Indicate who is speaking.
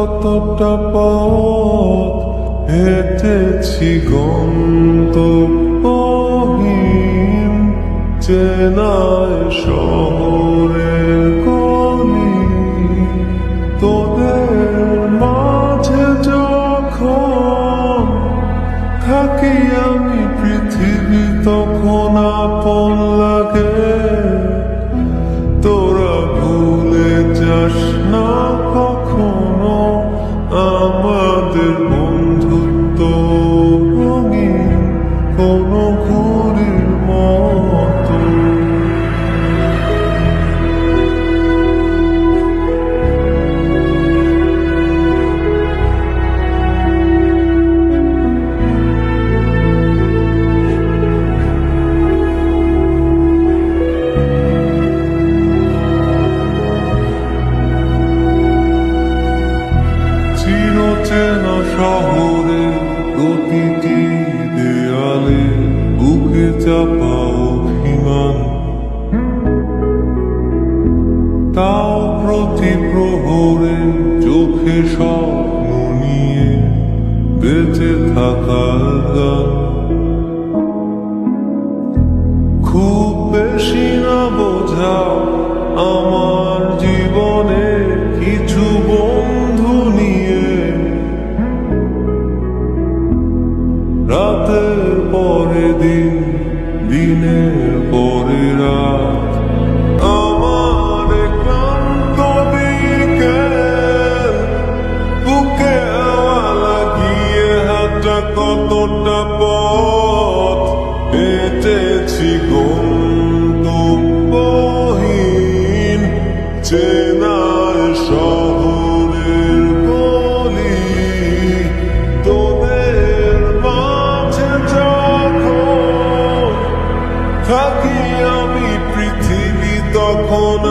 Speaker 1: কতটা পথ হেঁটেছি গন্তব্যহীন চেনায় শহরের গলি তোদের মাঝে যখন থাকি আমি পৃথিবী তখন আপন লাগে তোরা ভুলে যাস না কখনো আমাদের বন্ধুত্ব রঙিন কোনো ঘুড়ির মতো চিরচেনা শহরে প্রতিটি দেয়ালে বুকে চাপা অভিমান তাও প্রতি প্রহরে চোখে স্বপ্ন নিয়ে বেঁচে থাকার গান খুব বেশি না বোঝা আমার জীবনে কিছু বন্ধু নিয়ে রাতের পরে দিন দিনের পরে রাত আমার ক্লান্ত বিকেল বুকে হাওয়া লাগিয়ে হাঁটা কতটা পথ হেঁটেছি গন্তব্যহীন চেনায় শহরের গলি তোদের মাঝে যখন থাকি আমি পৃথিবী তখন